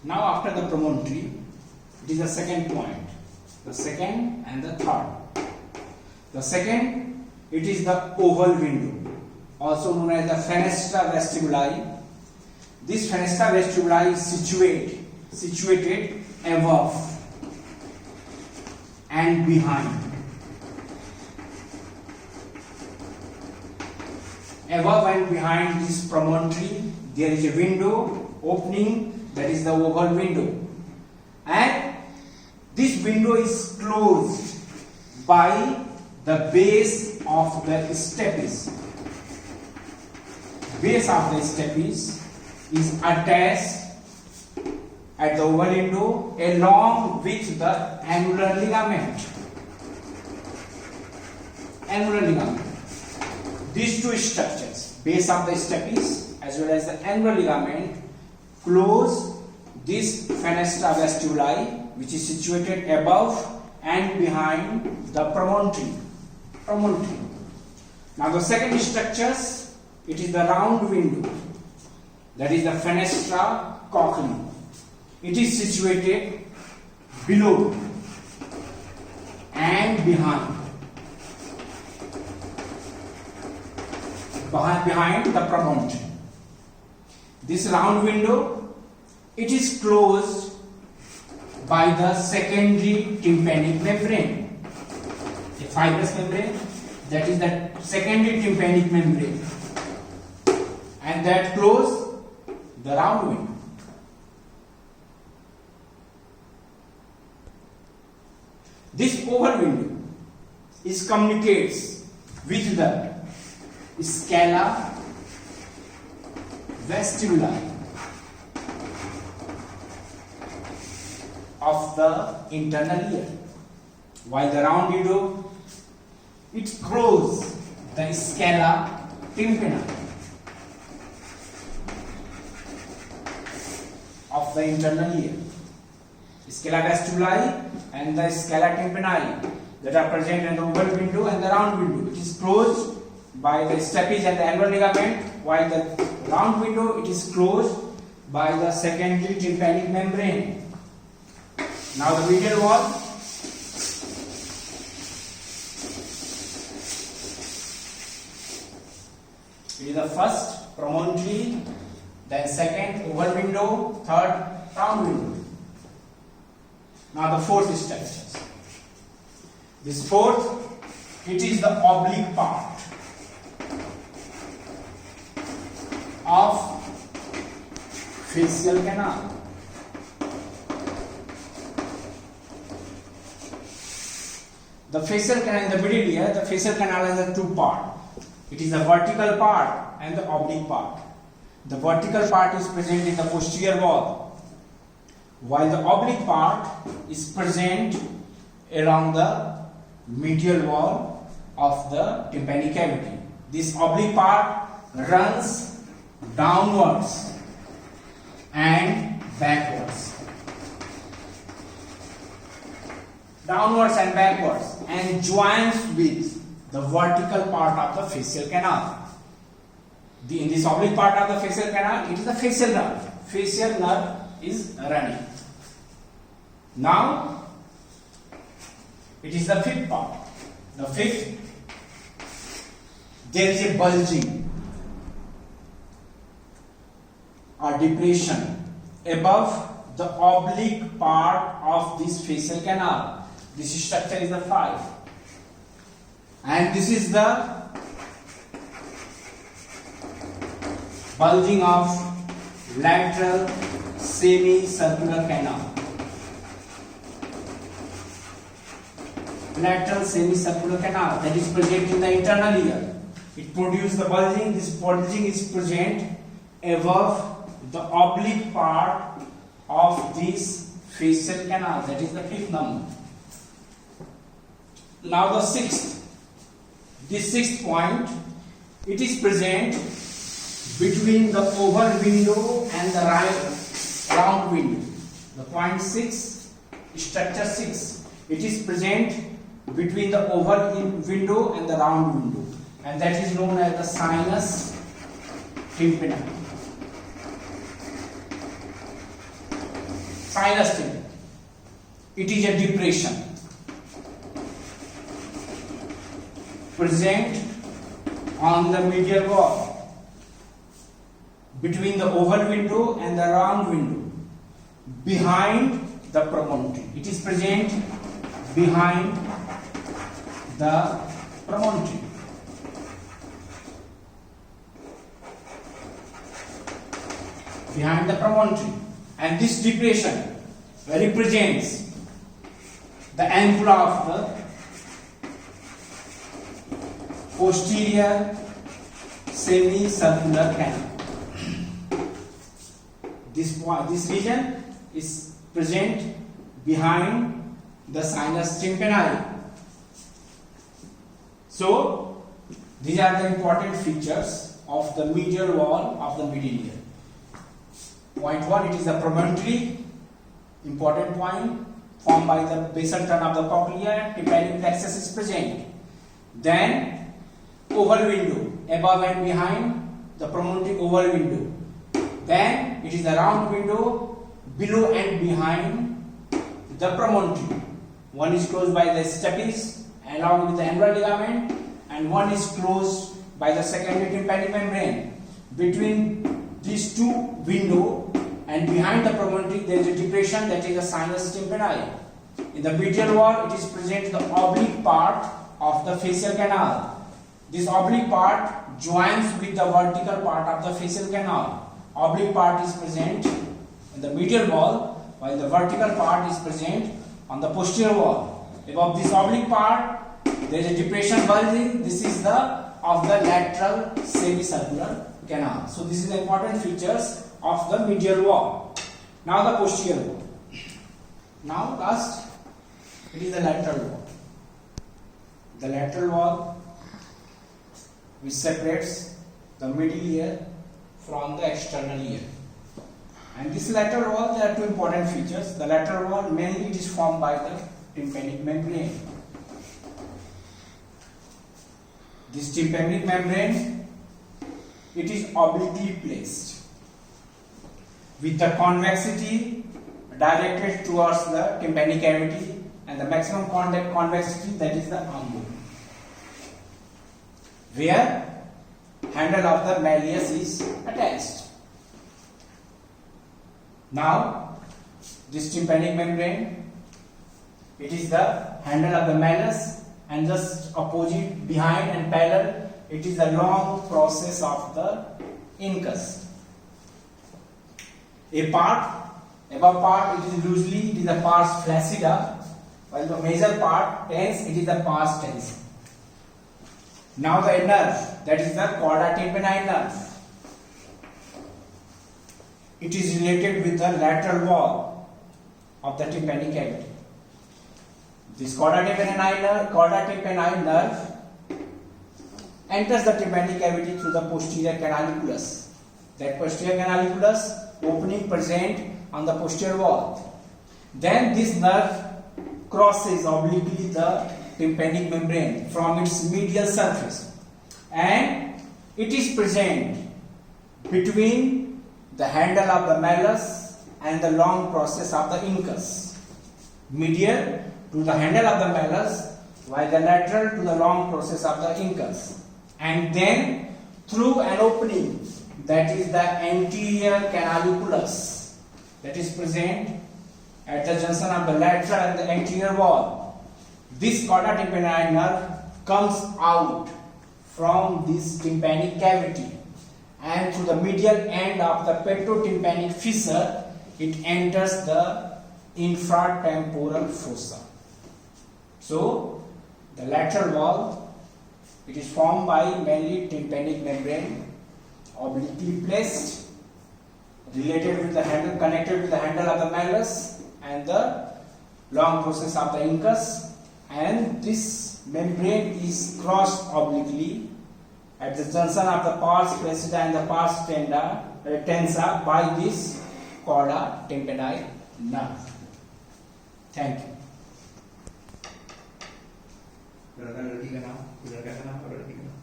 Now after the promontory, it is the second point. The second and the third. The second, it is the oval window, also known as the fenestra vestibuli. This fenestra vestibuli is situated above and behind. Above and behind this promontory, there is a window opening, that is the oval window. And this window is closed by the base of the stapes. Base of the stapes is attached at the oval window along with the annular ligament. Annular ligament. These two structures, base of the stapes as well as the annular ligament, close this fenestra vestibuli, which is situated above and behind the promontory. Now the second structures, it is the round window, that is the fenestra cochleae. It is situated below and behind the promontory. This round window, it is closed by the secondary tympanic membrane, a fibrous membrane, that is the secondary tympanic membrane, and that close the round window. This oval window is communicates with the scala vestibuli of the internal ear, while the round window, it closes the scala tympani of the internal ear. Scala vestibuli and the scala tympani that are present in the oval window and the round window, it is closed by the stapes and the annular ligament, while the round window, it is closed by the secondary tympanic membrane. Now the medial wall. It is the first promontory, then second oval window, third round window. Now the fourth structure. This fourth, it is the oblique part of facial canal. The facial canal in the middle here, the facial canal has a two part. It is the vertical part and the oblique part. The vertical part is present in the posterior wall, while the oblique part is present along the medial wall of the tympanic cavity. This oblique part runs downwards and backwards. Downwards and backwards, and joins with the vertical part of the facial canal. In this oblique part of the facial canal, it is the facial nerve. Facial nerve is running. Now, it is the fifth part. The fifth, there is a bulging or depression above the oblique part of this facial canal. This structure is the 5, and this is the bulging of lateral semicircular canal. Lateral semicircular canal that is present in the internal ear. It produces the bulging. This bulging is present above the oblique part of this facial canal. That is the 5th number. Now the sixth. This 6th point, it is present between the oval window and the round window. The point 6, structure 6, it is present between the oval window and the round window, and that is known as the sinus tympani. sinus tympani. It is a depression present on the medial wall between the oval window and the round window behind the promontory. It is present behind the promontory. Behind the promontory, and this depression represents the ampulla of the posterior semicircular canal. This region is present behind the sinus tympani. So these are the important features of the medial wall of the middle ear. Point 1, it is the promontory, important point, formed by the basal turn of the cochlea, tympanic plexus is present. Then oval window, above and behind the promontory oval window. Then it is the round window, below and behind the promontory. One is closed by the stapes along with the annular ligament, and one is closed by the secondary tympanic membrane. Between these two windows and behind the promontory there is a depression, that is the sinus tympani. In the medial wall it is present the oblique part of the facial canal. This oblique part joins with the vertical part of the facial canal. Oblique part is present in the medial wall while the vertical part is present on the posterior wall. Above this oblique part there is a depression bulging. This is the of the lateral semicircular canal. So this is the important features of the medial wall. Now the posterior wall. Now last, it is the lateral wall. The lateral wall which separates the middle ear from the external ear. And this lateral wall, there are two important features. The lateral wall mainly it is formed by the tympanic membrane. This tympanic membrane, it is obliquely placed with the convexity directed towards the tympanic cavity and the maximum convexity, that is the umbo, where handle of the malleus is attached. Now this tympanic membrane, it is the handle of the malleus, and just opposite, behind and parallel, it is the long process of the incus. A part, above part, it is loosely, it is the pars flaccida, while the major part tense, it is the pars tensa. Now the nerve, that is the chorda tympani nerve. It is related with the lateral wall of the tympanic cavity. This chorda tympani nerve enters the tympanic cavity through the posterior canaliculus. That posterior canaliculus opening present on the posterior wall. Then this nerve crosses obliquely the tympanic membrane from its medial surface, and it is present between the handle of the malleus and the long process of the incus. Medial to the handle of the malleus, while the lateral to the long process of the incus, and then through an opening, that is the anterior canaliculus, that is present at the junction of the lateral and the anterior wall. This chorda tympani nerve comes out from this tympanic cavity, and through the medial end of the pectotympanic fissure it enters the infratemporal fossa. So the lateral wall, it is formed by mainly tympanic membrane, obliquely placed, related with the handle, connected with the handle of the malleus and the long process of the incus, and this membrane is crossed obliquely at the junction of the pars flaccida and the pars tensa by this chorda tympani nerve. Thank you. लड़का लड़की का नाम, लड़का का नाम और लड़की का नाम।